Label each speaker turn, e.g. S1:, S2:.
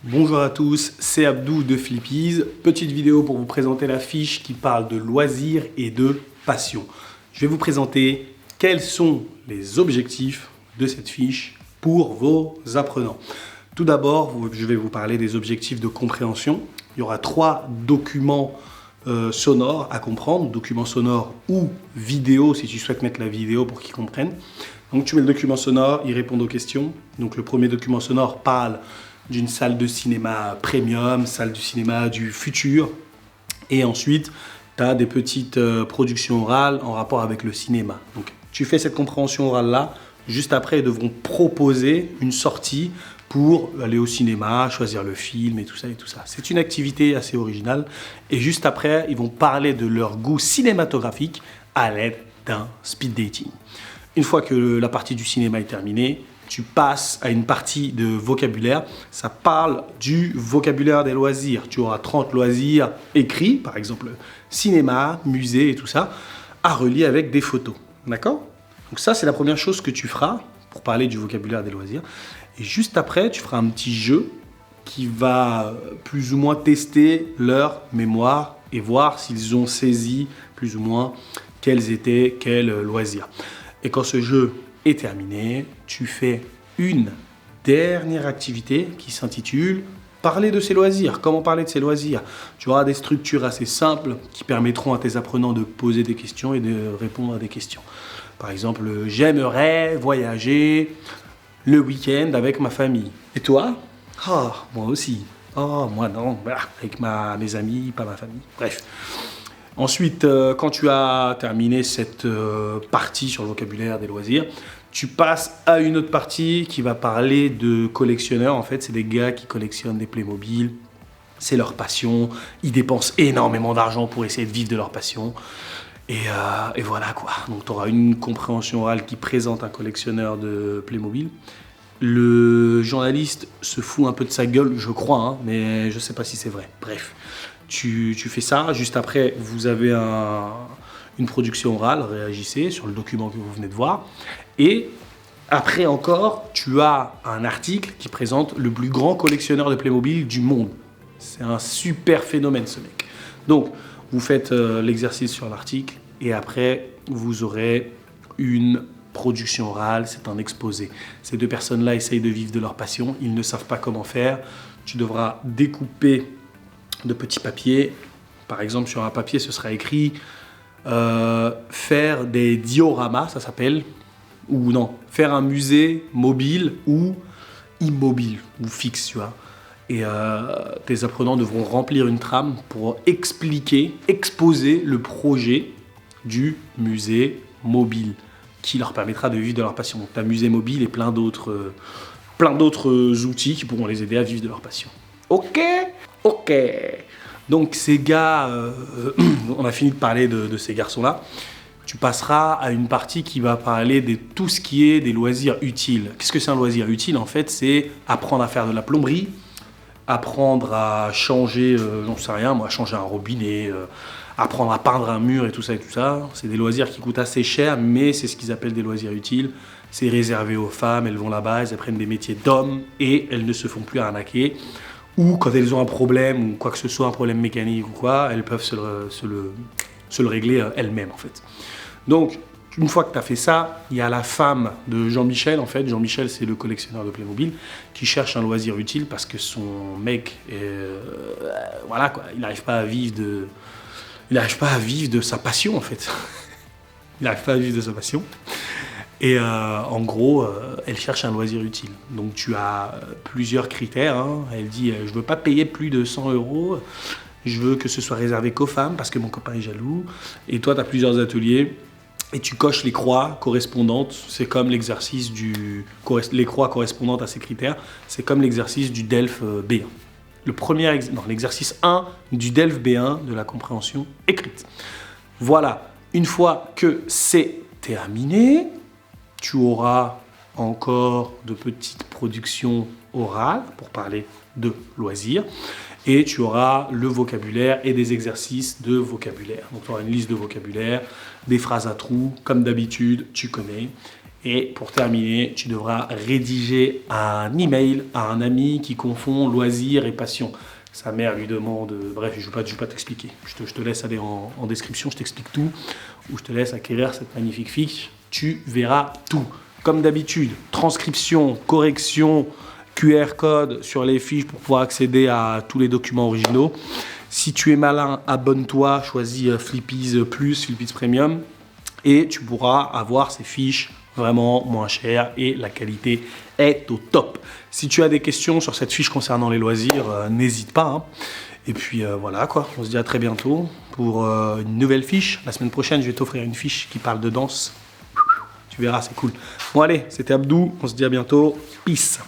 S1: Bonjour à tous, c'est Abdou de Flippies. Petite vidéo pour vous présenter la fiche qui parle de loisirs et de passion. Je vais vous présenter quels sont les objectifs de cette fiche pour vos apprenants. Tout d'abord, je vais vous parler des objectifs de compréhension. Il y aura 3 documents sonores à comprendre, documents sonores ou vidéo si tu souhaites mettre la vidéo pour qu'ils comprennent. Donc tu mets le document sonore, ils répondent aux questions. Donc le premier document sonore parle d'une salle de cinéma premium, salle du cinéma du futur. Et ensuite, tu as des petites productions orales en rapport avec le cinéma. Donc tu fais cette compréhension orale-là. Juste après, ils devront proposer une sortie pour aller au cinéma, choisir le film et tout ça et tout ça. C'est une activité assez originale. Et juste après, ils vont parler de leur goût cinématographique à l'aide d'un speed dating. Une fois que la partie du cinéma est terminée, tu passes à une partie de vocabulaire. Ça parle du vocabulaire des loisirs. Tu auras 30 loisirs écrits, par exemple cinéma, musée et tout ça, à relier avec des photos. D'accord ? Donc ça, c'est la première chose que tu feras pour parler du vocabulaire des loisirs. Et juste après, tu feras un petit jeu qui va plus ou moins tester leur mémoire et voir s'ils ont saisi plus ou moins quels étaient quels loisirs. Et quand ce jeu est terminé, tu fais une dernière activité qui s'intitule « Parler de ses loisirs ». Comment parler de ses loisirs? Tu auras des structures assez simples qui permettront à tes apprenants de poser des questions et de répondre à des questions. Par exemple, « J'aimerais voyager le week-end avec ma famille. » Et toi? « Oh, moi aussi. Oh, moi non. Avec mes amis, pas ma famille. » Bref. Ensuite, quand tu as terminé cette partie sur le vocabulaire des loisirs, tu passes à une autre partie qui va parler de collectionneurs. En fait, c'est des gars qui collectionnent des Playmobil. C'est leur passion. Ils dépensent énormément d'argent pour essayer de vivre de leur passion. Et voilà quoi. Donc, tu auras une compréhension orale qui présente un collectionneur de Playmobil. Le journaliste se fout un peu de sa gueule, je crois, hein, mais je ne sais pas si c'est vrai. Bref. Tu fais ça, juste après vous avez une production orale, réagissez sur le document que vous venez de voir. Et après encore, tu as un article qui présente le plus grand collectionneur de Playmobil du monde. C'est un super phénomène ce mec. Donc vous faites l'exercice sur l'article et après vous aurez une production orale, c'est un exposé. Ces 2 personnes-là essayent de vivre de leur passion, ils ne savent pas comment faire. Tu devras découper de petits papiers. Par exemple, sur un papier, ce sera écrit faire des dioramas, ça s'appelle, ou non, faire un musée mobile ou immobile, ou fixe, tu vois. Et tes apprenants devront remplir une trame pour exposer le projet du musée mobile, qui leur permettra de vivre de leur passion. Donc, tu as musée mobile et plein d'autres outils qui pourront les aider à vivre de leur passion. Ok. Donc ces gars, on a fini de parler de ces garçons-là. Tu passeras à une partie qui va parler de tout ce qui est des loisirs utiles. Qu'est-ce que c'est un loisir utile? En fait, c'est apprendre à faire de la plomberie, apprendre à changer, j'en sais rien, moi, changer un robinet, apprendre à peindre un mur et tout ça et tout ça. C'est des loisirs qui coûtent assez cher, mais c'est ce qu'ils appellent des loisirs utiles. C'est réservé aux femmes, elles vont là-bas, elles apprennent des métiers d'hommes et elles ne se font plus arnaquer. Ou quand elles ont un problème, ou quoi que ce soit, un problème mécanique ou quoi, elles peuvent se le régler elles-mêmes en fait. Donc, une fois que tu as fait ça, il y a la femme de Jean-Michel en fait. Jean-Michel, c'est le collectionneur de Playmobil qui cherche un loisir utile parce que son mec, voilà quoi, il n'arrive pas à vivre de sa passion en fait. Il n'arrive pas à vivre de sa passion. Et en gros, elle cherche un loisir utile. Donc tu as plusieurs critères. Hein. Elle dit je ne veux pas payer plus de 100 €. Je veux que ce soit réservé qu'aux femmes parce que mon copain est jaloux. Et toi, tu as plusieurs ateliers. Et tu coches les croix correspondantes. C'est comme l'exercice les croix correspondantes à ces critères. C'est comme l'exercice du DELF B1. L'exercice 1 du DELF B1 de la compréhension écrite. Voilà. Une fois que c'est terminé, tu auras encore de petites productions orales pour parler de loisirs et tu auras le vocabulaire et des exercices de vocabulaire. Donc tu auras une liste de vocabulaire, des phrases à trous, comme d'habitude, tu connais. Et pour terminer, tu devras rédiger un email à un ami qui confond loisir et passion. Sa mère lui demande, bref, je ne vais pas t'expliquer. Je te laisse aller en description, je t'explique tout. Ou je te laisse acquérir cette magnifique fiche. Tu verras tout. Comme d'habitude, transcription, correction, QR code sur les fiches pour pouvoir accéder à tous les documents originaux. Si tu es malin, abonne-toi, choisis Flippies Plus, Flippies Premium et tu pourras avoir ces fiches vraiment moins chères et la qualité est au top. Si tu as des questions sur cette fiche concernant les loisirs, n'hésite pas. Hein. Et puis voilà quoi, on se dit à très bientôt pour une nouvelle fiche. La semaine prochaine, je vais t'offrir une fiche qui parle de danse. Tu verras, c'est cool. Bon allez, c'était Abdou, on se dit à bientôt. Peace.